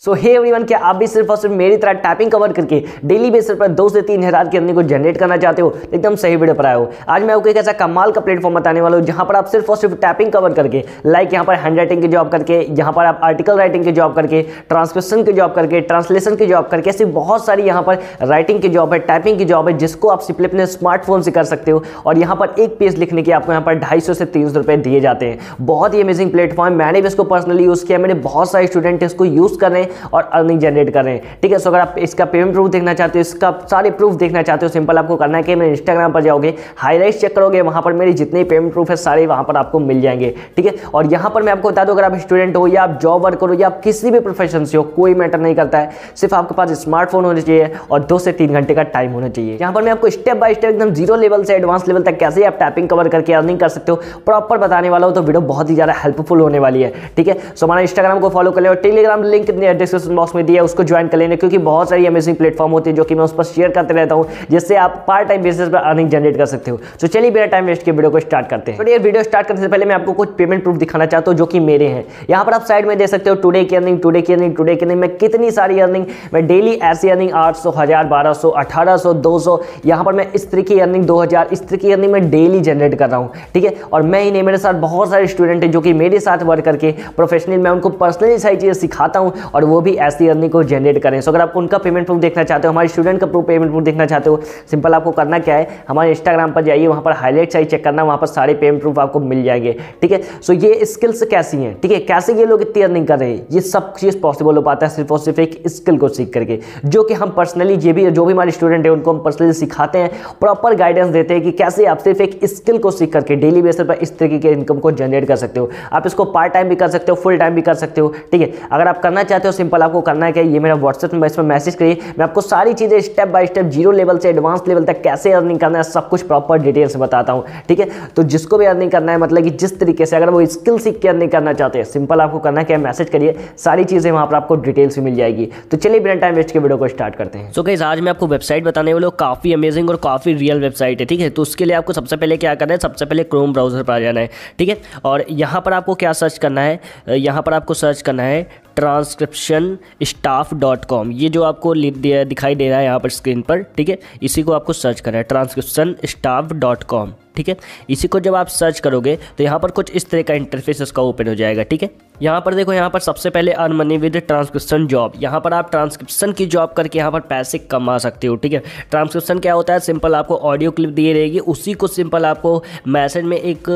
सो hey everyone, क्या आप भी सिर्फ और सिर्फ मेरी तरह टाइपिंग कवर करके डेली बेसिस पर 2 से 3 हज़ार की अर्निंग को जनरेट करना चाहते हो? एकदम सही वीडियो पर आए हो। आज मैं आपको एक ऐसा कमाल का प्लेटफॉर्म बताने वाला हूँ जहाँ पर आप सिर्फ और सिर्फ टाइपिंग कवर करके, लाइक यहाँ पर हैंड राइटिंग की जॉब करके, यहाँ पर आप आर्टिकल राइटिंग की जॉब करके, ट्रांसक्रिप्शन की जॉब करके, ट्रांसलेशन की जॉब करके, ऐसी बहुत सारी यहाँ पर राइटिंग की जॉब है, टाइपिंग की जॉब है, जिसको आप सिंपली अपने स्मार्टफोन से कर सकते हो। और यहाँ पर एक पेज लिखने के आपको यहाँ पर 250 से 300 रुपये दिए जाते हैं। बहुत ही अमेजिंग प्लेटफॉर्म, मैंने भी इसको पर्सनली यूज़ किया, मेरे बहुत सारे स्टूडेंट इसको यूज़ कर रहे हैं और अर्निंग जनरेट कर रहे हैं। ठीक है, सो अगर आप इसका पेमेंट प्रूफ देखना चाहते हो, इसका सारे प्रूफ देखना चाहते हो, सिंपल आपको करना है कि मेरे इंस्टाग्राम पर जाओगे, हाईलाइट्स चेक करोगे, वहां पर मेरे जितने पेमेंट प्रूफ है सारे वहां पर आपको मिल जाएंगे। ठीक है, और यहां पर मैं आपको बता दूं, अगर आप स्टूडेंट हो या आप जॉब वर्कर हो या आप किसी भी प्रोफेशन से हो, कोई मैटर नहीं करता है, सिर्फ आपके पास स्मार्टफोन होना चाहिए और 2 से 3 घंटे का टाइम होना चाहिए। यहाँ पर मैं आपको स्टेप बाय स्टेप एकदम जीरो लेवल से एडवांस लेवल तक कैसे आप टाइपिंग कवर करके अर्निंग कर सकते हो प्रॉपर बताने वाला हूं, तो वीडियो बहुत ही ज्यादा हेल्पफुल होने वाली है। ठीक है, सो हमारा इंस्टाग्राम को फॉलो कर ले और टेलीग्राम लिंक डिस्क्रिप्शन बॉक्स में दिया है, उसको ज्वाइन कर लेना, क्योंकि बहुत सारी अमेजिंग प्लेटफॉर्म होती है जो कि मैं उस पर शेयर करते रहता हूं, जिससे आप पार्ट टाइम बेसिस पर अर्निंग जनरेट कर सकते हो। तो चलिए बिना टाइम वेस्ट के वीडियो को स्टार्ट करते हैं। तो ये वीडियो स्टार्ट करने से पहले मैं आपको कुछ पेमेंट प्रूफ दिखाना चाहता हूं जो कि मेरे हैं। यहां पर आप साइड में देख सकते हो टुडे की अर्निंग, टुडे की अर्निंग, टुडे की अर्निंग में कितनी सारी अर्निंग, मैं डेली ऐसी अर्निंग 800, 1000, 1200, 1800, 200, यहां पर मैं इस तरह की अर्निंग 2000, इस तरह की अर्निंग मैं डेली जनरेट कर रहा हूं। ठीक है, और मैं ही नहीं, मेरे साथ बहुत सारे स्टूडेंट हैं जो कि मेरे साथ वर्क करके प्रोफेशनल, मैं उनको पर्सनली सारी चीजें सिखाता हूं और वो भी ऐसी अर्निंग को जनरेट करें। सो अगर आप उनका पेमेंट प्रूफ देखना चाहते हो, हमारे स्टूडेंट का पेमेंट प्रूफ देखना चाहते हो, सिंपल आपको करना क्या है, हमारे इंस्टाग्राम पर जाइए, वहां पर हाईलाइट चाहिए चेक करना, वहां पर सारे पेमेंट प्रूफ आपको मिल जाएंगे। ठीक है, सो ये स्किल्स कैसी हैं, ठीक है, कैसे ये लोग इतनी अर्निंग कर रहे हैं, ये सब चीज पॉसिबल हो पाता है सिर्फ और सिर्फ एक स्किल को सीख करके, जो कि हम पर्सनली जो भी हमारे स्टूडेंट है उनको हम पर्सनली सिखाते हैं, प्रॉपर गाइडेंस देते हैं कि कैसे आप सिर्फ एक स्किल को सीख करके डेली बेसिस पर इस तरीके के इनकम को जनरेट कर सकते हो। आप इसको पार्ट टाइम भी कर सकते हो, फुल टाइम भी कर सकते हो। ठीक है, अगर आप करना चाहते हो, सिंपल आपको करना है कि ये मेरा व्हाट्सएप नंबर, इस पर मैसेज करिए, मैं आपको सारी चीजें step by step zero level से एडवांस लेवल तक कैसे अर्निंग करना है सब कुछ प्रॉपर डिटेल से बताता हूं। ठीक है, तो जिसको भी अर्निंग करना है, मतलब कि जिस तरीके से अगर वो स्किल सीख के अर्निंग करना चाहते हैं, सिंपल आपको करना है कि मैसेज करिए, सारी चीजें वहां पर आपको डिटेल्स में मिल जाएगी। तो चलिए बिना टाइम वेस्ट के वीडियो को स्टार्ट करते हैं। सो गाइस, आज मैं आपको वेबसाइट बताने वाला हूं, काफी अमेजिंग और काफी रियल वेबसाइट है। ठीक है, तो उसके लिए आपको सबसे पहले क्या करना है, सबसे पहले क्रोम ब्राउजर पर आ जाना है। ठीक है, और यहाँ पर आपको क्या सर्च करना है, यहाँ पर आपको सर्च करना है transcriptionstaff.com। ये जो आपको दिखाई दे रहा है यहाँ पर स्क्रीन पर, ठीक है, इसी को आपको सर्च करना है, transcriptionstaff.com। ठीक है, इसी को जब आप सर्च करोगे तो यहाँ पर कुछ इस तरह का इंटरफेस इसका ओपन हो जाएगा। ठीक है, यहाँ पर देखो, यहाँ पर सबसे पहले earn money with transcription job, यहाँ पर आप ट्रांसक्रिप्शन की जॉब करके यहाँ पर पैसे कमा सकते हो। ठीक है, ट्रांसक्रिप्शन क्या होता है, सिंपल आपको ऑडियो क्लिप दी रहेगी, उसी को सिंपल आपको मैसेज में एक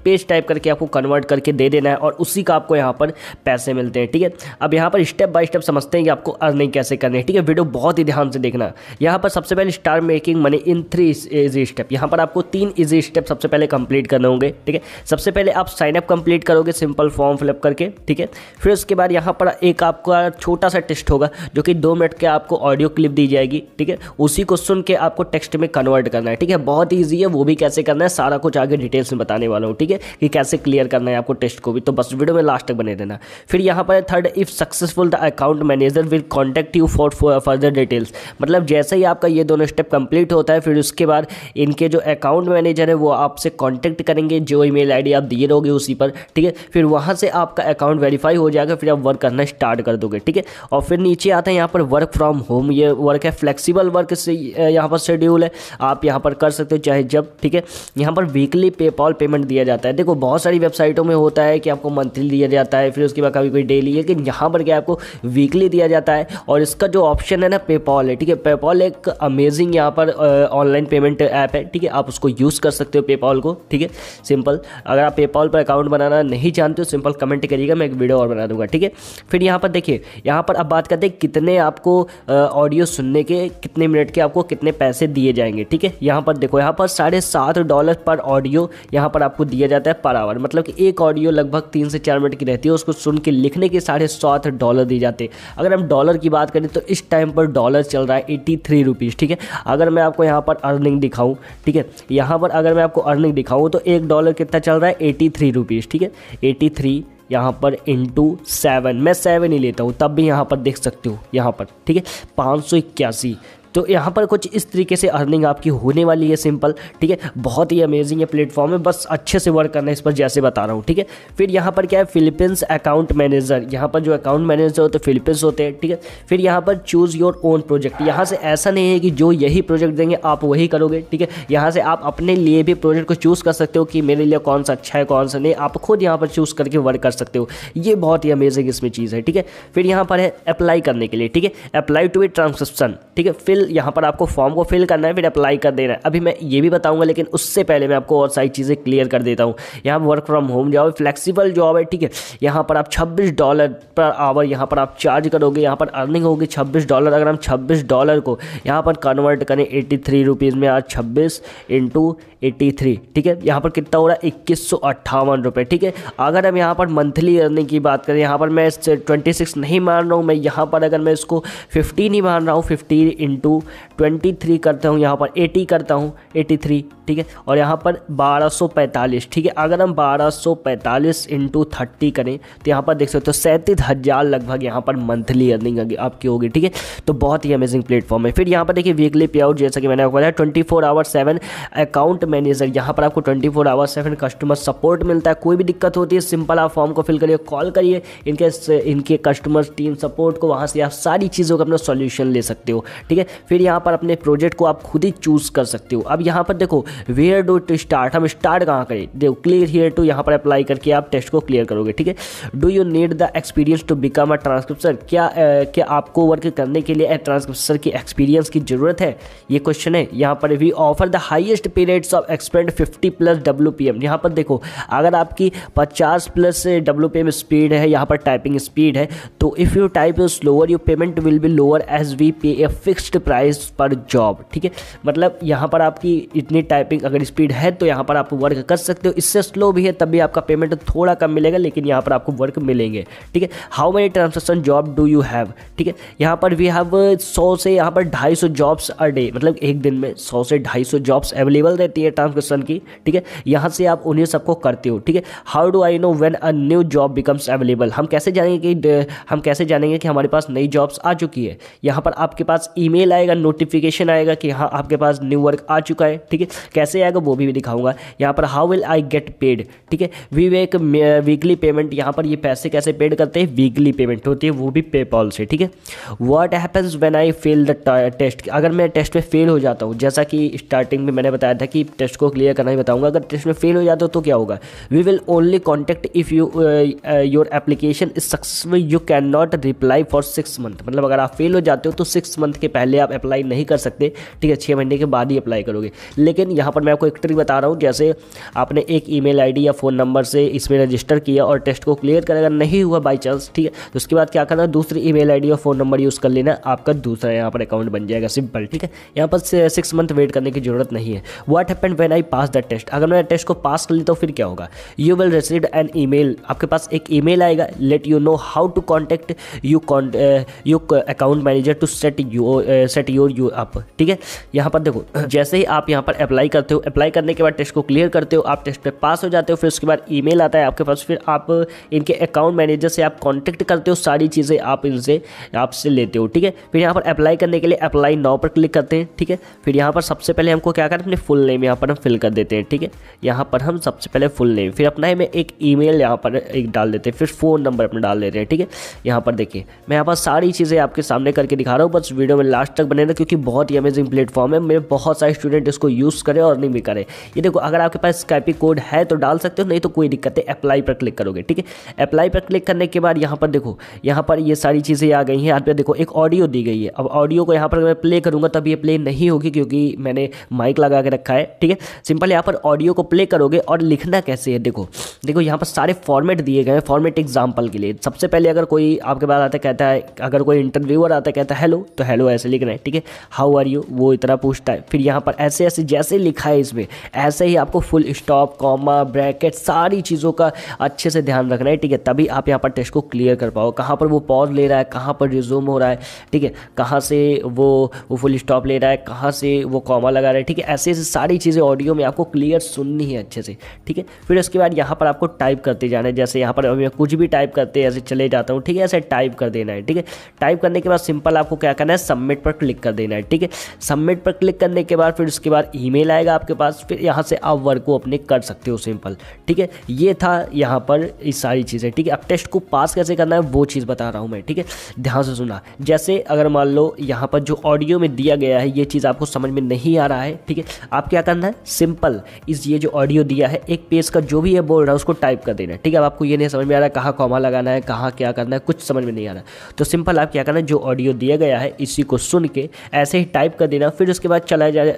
पेज टाइप करके आपको कन्वर्ट करके दे देना है और उसी का आपको यहाँ पर पैसे मिलते हैं। ठीक है, अब यहाँ पर स्टेप बाय स्टेप समझते हैं कि आपको अर्निंग कैसे करनी है। ठीक है, वीडियो बहुत ही ध्यान से देखना। यहाँ पर सबसे पहले start making money in 3 easy step, यहाँ पर आपको 3 इजी स्टेप सबसे पहले कंप्लीट करने होंगे। ठीक है, सबसे पहले आप साइन अप कंप्लीट करोगे सिंपल फॉर्म फिलअप करके। ठीक है, फिर उसके बाद यहाँ पर एक आपका छोटा सा टेस्ट होगा जो कि 2 मिनट के आपको ऑडियो क्लिप दी जाएगी। ठीक है, उसी को सुन के आपको टेक्स्ट में कन्वर्ट करना है। ठीक है, बहुत ईजी है, वो भी कैसे करना है सारा कुछ आगे डिटेल्स में बताने वाला हूँ। ठीक है, कि कैसे क्लियर करना है आपको टेस्ट को भी, तो बस वीडियो में लास्ट तक बने रहना। फिर यहाँ पर third, if successful the account manager will contact you for further details, मतलब जैसे ही आपका ये दोनों स्टेप कंप्लीट होता है, फिर उसके बाद इनके जो अकाउंट मैनेजर है वो आपसे कॉन्टैक्ट करेंगे, जो ईमेल आईडी आप दिए रहोगे उसी पर। ठीक है, फिर वहाँ से आपका अकाउंट वेरीफाई हो जाएगा, फिर आप वर्क करना स्टार्ट कर दोगे। ठीक है, और फिर नीचे आता है यहाँ पर वर्क फ्रॉम होम, ये वर्क है, फ्लेक्सिबल वर्क से यहाँ पर शेड्यूल है, आप यहाँ पर कर सकते हो चाहे जब। ठीक है, यहाँ पर वीकली पेपॉल पेमेंट दिया जाता है। देखो बहुत सारी वेबसाइटों में होता है कि आपको मंथली दिया जाता है, फिर उसके बाद कभी कोई डेली, लेकिन यहाँ पर क्या आपको वीकली दिया जाता है। और इसका जो ऑप्शन है ना, पेपॉल है। ठीक है, पेपॉल एक अमेजिंग यहाँ पर ऑनलाइन पेमेंट ऐप है। ठीक है, आप उसको यूज़ कर सकते हो पेपॉल को। ठीक है, सिंपल अगर आप पेपॉल पर अकाउंट बनाना नहीं जानते हो, सिंपल कमेंट करिएगा, मैं एक वीडियो और बना दूंगा। ठीक है, फिर यहाँ पर देखिए, यहाँ पर अब बात करते हैं कितने आपको ऑडियो सुनने के, कितने मिनट के आपको कितने पैसे दिए जाएंगे। ठीक है, यहाँ पर देखो, यहाँ पर $7.5 पर ऑडियो यहाँ पर आपको दिया जाता है पर आवर, मतलब कि एक ऑडियो लगभग 3 से 4 मिनट की रहती है, उसको सुन के लिखने के $7.5 दिए जाते हैं। अगर हम डॉलर की बात करें तो इस टाइम पर डॉलर चल रहा है 83 रुपीज़। ठीक है, अगर मैं आपको यहाँ पर अर्निंग दिखाऊँ, ठीक है, यहाँ पर अगर मैं आपको अर्निंग दिखाऊँ तो $1 कितना चल रहा है, 83 रुपीज़। ठीक है, 83 यहाँ पर इंटू 7, मैं 7 ही लेता हूँ, तब भी यहाँ पर देख सकते हो यहाँ पर। ठीक है, 581, तो यहाँ पर कुछ इस तरीके से अर्निंग आपकी होने वाली है, सिंपल, ठीक है। बहुत ही अमेजिंग ये प्लेटफॉर्म है, बस अच्छे से वर्क करना है इस पर जैसे बता रहा हूँ, ठीक है। फिर यहाँ पर क्या है, फिलीपींस अकाउंट मैनेजर, यहाँ पर जो अकाउंट मैनेजर होते हैं फिलीपींस होते हैं, ठीक है। फिर यहाँ पर चूज़ योर ओन प्रोजेक्ट, यहाँ से ऐसा नहीं है कि जो यही प्रोजेक्ट देंगे आप वही करोगे, ठीक है। यहाँ से आप अपने लिए भी प्रोजेक्ट को चूज़ कर सकते हो कि मेरे लिए कौन सा अच्छा है कौन सा नहीं, आप खुद यहाँ पर चूज़ करके वर्क कर सकते हो। ये बहुत ही अमेजिंग इसमें चीज़ है, ठीक है। फिर यहाँ पर है अप्लाई करने के लिए, ठीक है, अप्लाई टू ए ट्रांसक्रिप्शन, ठीक है। फिर यहाँ पर आपको फॉर्म को फिल करना है, फिर अप्लाई कर देना है। अभी मैं ये भी बताऊँगा, लेकिन उससे पहले मैं आपको और सारी चीज़ें क्लियर कर देता हूँ। यहाँ work from home job, flexible job है, ठीक है। यहाँ पर आप $26 पर आवर यहाँ पर आप चार्ज करोगे, यहाँ पर अर्निंग होगी $26। अगर हम $26 को यहाँ पर कन्वर्ट करें 83 रुपीज़ में, आज 26 × 83, ठीक है, यहाँ पर कितना हो रहा है 2158 रुपये, ठीक है। अगर हम यहाँ पर मंथली अर्निंग की बात करें, यहाँ पर मैं 26 नहीं मान रहा हूँ, मैं यहाँ पर अगर मैं इसको 50 नहीं मान रहा हूँ, 50 × 23 करता हूँ, यहाँ पर 80 करता हूँ, 83, ठीक है, और यहाँ पर 1245, ठीक है। अगर हम 1245 × 30 करें तो यहाँ पर देख सकते हो 37,000 लगभग यहाँ पर मंथली अर्निंग आपकी होगी, ठीक है। तो बहुत ही अमेजिंग प्लेटफॉर्म है। फिर यहाँ पर देखिए वीकली पे आउट, जैसा कि मैंने आपको बताया 24/7 अकाउंट मैनेजर, यहाँ पर आपको 24/7 कस्टमर सपोर्ट मिलता है। कोई भी दिक्कत होती है सिंपल आप फॉर्म को फिल करिए, कॉल करिए इनके कस्टमर टीम सपोर्ट को, वहाँ से आप सारी चीज़ों का अपना सॉल्यूशन ले सकते हो, ठीक है। फिर यहाँ पर अपने प्रोजेक्ट को आप खुद ही चूज़ कर सकते हो। अब यहाँ पर देखो वेयर डू टू स्टार्ट, हम स्टार्ट कहाँ करें, देखो क्लियर हियर टू, यहाँ पर अप्लाई करके आप टेस्ट को क्लियर करोगे, ठीक है। Do you need the experience to become a transcriptor, क्या आपको वर्क करने के लिए ट्रांसक्रिप्टर की एक्सपीरियंस की ज़रूरत है, ये क्वेश्चन है। यहाँ पर वी ऑफर द हाईएस्ट पे रेट्स ऑफ एक्सपेंड 50+ WPM, यहाँ पर देखो अगर आपकी 50+ WPM स्पीड है, यहाँ पर टाइपिंग स्पीड है, तो if you type slower your payment will be lower as we pay a fixed price per job, ठीक है। मतलब यहाँ पर आपकी इतनी टाइपिंग अगर स्पीड है तो यहाँ पर आप वर्क कर सकते हो, इससे स्लो भी है तब भी आपका पेमेंट थोड़ा कम मिलेगा, लेकिन यहाँ पर आपको वर्क मिलेंगे, ठीक है। How many transcription job do you have, ठीक है। यहाँ पर वी हैव 100 से यहाँ पर 250 जॉब्स अ डे, मतलब एक दिन में 100 से 250 जॉब्स अवेलेबल रहती है ट्रांसक्रिप्शन की, ठीक है। यहाँ से आप उन्हें सबको करते हो, ठीक है। How do I know when a new job becomes available, हम कैसे जानेंगे कि हमारे पास नई जॉब्स आ चुकी है। यहाँ पर आपके पास ईमेल आएगा, नोटिफिकेशन आएगा कि हाँ आपके पास न्यू वर्क आ चुका है, ठीक है। कैसे आएगा वो भी दिखाऊंगा। यहाँ पर how will I get paid, ठीक है, वीकली पेमेंट, यहाँ पर ये पैसे कैसे पेड करते हैं, वीकली पेमेंट होती है, वो भी पेपॉल से, ठीक है। What happens when I fail the test, अगर मैं टेस्ट में फेल हो जाता हूँ, जैसा कि स्टार्टिंग में मैंने बताया था कि टेस्ट को क्लियर करना ही बताऊंगा, अगर टेस्ट में फेल हो जाता हो तो क्या होगा। We will only contact if your application is successful, you can not reply for 6 month, मतलब अगर आप फेल हो जाते हो तो 6 मंथ के पहले आप अप्लाई नहीं कर सकते, ठीक है, 6 महीने के बाद ही अप्लाई करोगे। लेकिन यहाँ पर मैं आपको एक ट्रिक बता रहा हूँ, जैसे आपने एक ईमेल आईडी या फ़ोन नंबर से इसमें रजिस्टर किया और टेस्ट को क्लियर कर, अगर नहीं हुआ बाई चांस, ठीक है, तो उसके बाद क्या करना, दूसरी ईमेल आईडी और फ़ोन नंबर यूज़ कर लेना, आपका दूसरा यहाँ पर अकाउंट बन जाएगा, सिंपल, ठीक है। यहाँ पर 6 मंथ वेट करने की जरूरत नहीं है। What happened when I pass the test, अगर मैं टेस्ट को पास कर लेता हूँ फिर क्या होगा, you will receive an email, आपके पास एक ईमेल आएगा, let you know how to contact you account manager to set your you up, ठीक है। यहाँ पर देखो जैसे ही आप यहाँ पर अप्लाई करते हो, अप्लाई करने के बाद टेस्ट को क्लियर करते हो, आप टेस्ट पे पास हो जाते हो, फिर उसके बाद ईमेल आता है आपके पास, फिर आप इनके अकाउंट मैनेजर से आप कांटेक्ट करते हो, सारी चीज़ें आप इनसे आपसे लेते हो, ठीक है। फिर यहाँ पर अप्लाई करने के लिए अप्लाई नाउ पर क्लिक करते हैं, ठीक है। फिर यहाँ पर सबसे पहले हमको क्या करना है, अपने फुल नेम यहाँ पर हम फिल कर देते हैं, ठीक है। यहाँ पर हम सबसे पहले फुल नेम, फिर अपना में एक ईमेल यहाँ पर एक डाल देते हैं, फिर फ़ोन नंबर अपना डाल देते हैं, ठीक है। यहाँ पर देखिए मैं यहाँ पर सारी चीज़ें आपके सामने करके दिखा रहा हूँ, बस वीडियो में लास्ट तक बने रहे क्योंकि बहुत ही अमेजिंग प्लेटफॉर्म है, मेरे बहुत सारे स्टूडेंट इसको यूज़ करें और नहीं भी करें। ये देखो अगर आपके पास स्काइपी कोड है तो डाल सकते हो, नहीं तो कोई दिक्कत है, अप्लाई पर क्लिक करोगे, ठीक है। अप्लाई पर क्लिक करने के बाद यहाँ पर देखो, यहाँ पर ये सारी चीज़ें आ गई हैं। यहाँ पर देखो एक ऑडियो दी गई है, अब ऑडियो को यहाँ पर मैं प्ले करूँगा तब ये प्ले नहीं होगी क्योंकि मैंने माइक लगा के रखा है, ठीक है। सिंपल यहाँ पर ऑडियो को प्ले करोगे और लिखना कैसे है, देखो यहाँ पर सारे फॉर्मेट दिए गए हैं। फॉर्मेट एग्जाम्पल के लिए सबसे पहले अगर कोई आपके पास आता है कहता है, अगर कोई इंटरव्यूअर आता है कहता है हेलो, तो हेलो ऐसे लिखना है, ठीक है। हाउ आर यू, वो इतना पूछता है। फिर यहाँ पर ऐसे ऐसे जैसे लिखा है इसमें ऐसे ही आपको फुल स्टॉप, कॉमा, ब्रैकेट सारी चीज़ों का अच्छे से ध्यान रखना है, ठीक है। तभी आप यहाँ पर टेस्ट को क्लियर कर पाओ, कहाँ पर वो पॉज ले रहा है, कहाँ पर रिज्यूम हो रहा है, ठीक है, कहाँ से वो फुल स्टॉप ले रहा है, कहाँ से वो कॉमा लगा रहा है, ठीक है। ऐसे ऐसे सारी चीज़ें ऑडियो में आपको क्लियर सुननी है अच्छे से, ठीक है। फिर उसके बाद यहाँ पर आपको टाइप करते जाना है, जैसे यहाँ पर मैं कुछ भी टाइप करते ऐसे चले जाता हूँ, ठीक है, ऐसे टाइप कर देना है, ठीक है। टाइप करने के बाद सिंपल आपको क्या करना है, सबमिट पर क्लिक कर देना है, ठीक है। सबमिट पर क्लिक करने के बाद फिर उसके बाद ईमेल आएगा आपके पास, फिर यहाँ से आप वर्क को अपने कर सकते हो सिंपल, ठीक है। ये था यहाँ पर ये सारी चीज़ें, ठीक है। अब टेस्ट को पास कैसे करना है वो चीज़ बता रहा हूँ मैं, ठीक है, ध्यान से सुना। जैसे अगर मान लो यहाँ पर जो ऑडियो में दिया गया है ये चीज़ आपको समझ में नहीं आ रहा है, ठीक है, आप क्या करना है, सिंपल ये जो ऑडियो दिया है एक पेज का जो भी है बोल रहा है उसको टाइप कर देना है, ठीक है। अब आपको ये नहीं समझ में आ रहा है कहाँ कॉमा लगाना है, कहाँ क्या करना है, कुछ समझ में नहीं आ रहा है, तो सिंपल आप क्या करना है, जो ऑडियो दिया गया है इसी को सुन के ऐसे ही टाइप कर देना। फिर उसके बाद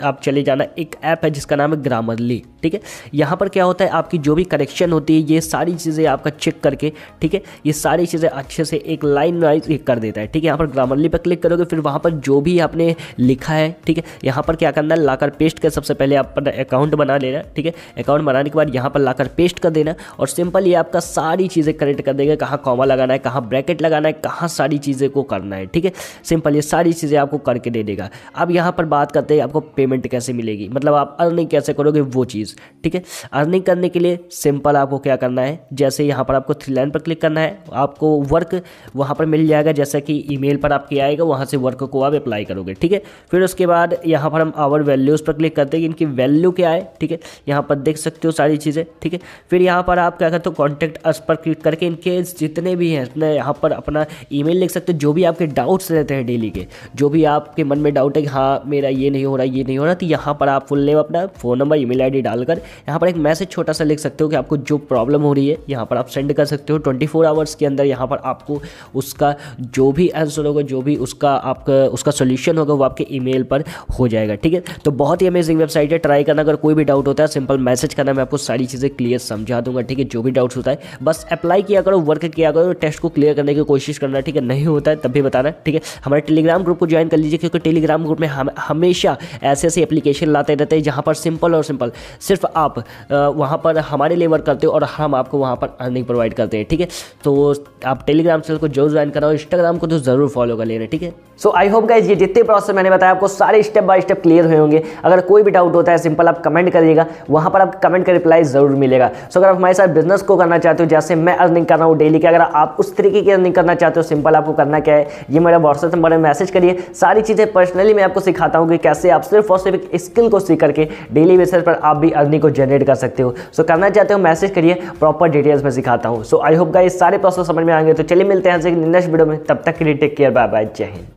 आप चले जाना, एक ऐप है जिसका नाम है ग्रामरली, ठीक है। यहाँ पर क्या होता है, आपकी जो भी करेक्शन होती है ये सारी चीज़ें आपका चेक करके, ठीक है, ये सारी चीज़ें अच्छे से एक लाइन वाइज कर देता है, ठीक है। यहाँ पर ग्रामरली पर क्लिक करोगे, फिर वहाँ पर जो भी आपने लिखा है, ठीक है, यहाँ पर क्या करना है, लाकर पेस्ट कर, सबसे पहले आप अपना अकाउंट बना लेना, ठीक है। अकाउंट बनाने के बाद यहाँ पर लाकर पेस्ट कर देना और सिंपल ये आपका सारी चीज़ें करेक्ट कर देगा, कहाँ कॉमा लगाना है, कहाँ ब्रैकेट लगाना है, कहाँ सारी चीज़ें को करना है, ठीक है। सिंपल ये सारी चीज़ें आपको करके दे देगा। अब यहाँ पर बात करते हैं आपको पेमेंट कैसे मिलेगी, मतलब आप अर्निंग कैसे करोगे वो चीज़, ठीक है। अर्निंग करने के लिए सिंपल आपको क्या करना है, जैसे यहाँ पर आपको 3 लाइन पर क्लिक करना है, आपको वर्क वहाँ पर मिल जाएगा, जैसा कि ईमेल पर आपके आएगा, वहाँ से वर्क को आप अप्लाई करोगे, ठीक है। फिर उसके बाद यहाँ पर हम आवर वैल्यूज़ पर क्लिक करते हैं, इनकी वैल्यू क्या है, ठीक है, यहाँ पर देख सकते हो सारी चीज़ें, ठीक है। फिर यहाँ पर आप क्या करते हो, कॉन्टैक्ट अस पर क्लिक करके इनके जितने भी हैं अपने यहाँ पर अपना ईमेल लिख सकते हो, जो भी आपके डाउट्स रहते हैं डेली के, जो भी आपके मन में डाउट है कि हाँ मेरा ये नहीं हो रहा, ये नहीं हो रहा, तो यहाँ पर आप फुल नेम, अपना फ़ोन नंबर, ईमेल आईडी डालकर यहाँ पर एक मैसेज छोटा सा लिख सकते हो कि आपको जो प्रॉब्लम हो रही है यहाँ पर आप सेंड कर सकते हो। 24 आवर्स के अंदर यहाँ पर आपको उसका जो भी आंसर होगा, जो भी उसका सोल्यूशन होगा वो आपके ईमेल पर हो जाएगा, ठीक है। तो बहुत ही अमेजिंग वेबसाइट है, ट्राई करना। अगर कोई भी डाउट होता है सिंपल मैसेज करना, मैं आपको सारी चीज़ें क्लियर समझा दूंगा, ठीक है। जो भी डाउट्स होता है बस अप्लाई किया करो, वर्क किया करो, टेस्ट को क्लियर करने की कोशिश करना, ठीक है। नहीं होता है तब भी बताना, ठीक है। हमारे टेलीग्राम ग्रुप को ज्वाइन कर लीजिए, क्योंकि टेलीग्राम ग्रुप में हम हमेशा ऐसे ऐसे एप्लीकेशन लाते रहते हैं जहाँ पर सिंपल और सिंपल सिर्फ आप वहाँ पर हमारे लिए वर्क करते हो और हम आपको वहाँ पर अर्निंग प्रोवाइड करते हैं, ठीक है। तो आप टेलीग्राम चैनल को जरूर ज्वाइन कराओ, इंस्टाग्राम को तो ज़रूर फॉलो कर लेना, ठीक है। सो आई होप गाइज ये जितने प्रोसेस मैंने बताया आपको सारे स्टेप बाय स्टेप क्लियर हुए होंगे। अगर कोई भी डाउट होता है सिंपल आप कमेंट करिएगा, वहाँ पर आप कमेंट का रिप्लाई जरूर मिलेगा। सो अगर आप हमारे साथ बिजनेस को करना चाहते हो, जैसे मैं अर्निंग कर रहा हूँ डेली की, अगर आप उस तरीके की अर्निंग करना चाहते हो, सिंपल आपको करना क्या है, ये मेरा व्हाट्सएप नंबर में मैसेज करिए। सारी चीज़ें पर्सनली मैं आपको सिखाता हूँ कि कैसे आप सिर्फ और सिर्फ स्किल को सीख करके डेली बेसिस पर आप भी अर्निंग को जनरेट कर सकते हो। सो करना चाहते हो मैसेज करिए, प्रॉपर डिटेल्स में सिखाता हूँ। सो आई होप गाइस सारे प्रोसेस समझ में आएंगे। तो चलिए मिलते हैं नेक्स्ट वीडियो में, तब तक के लिए टेक केयर, बाय बाय, जय हिंद।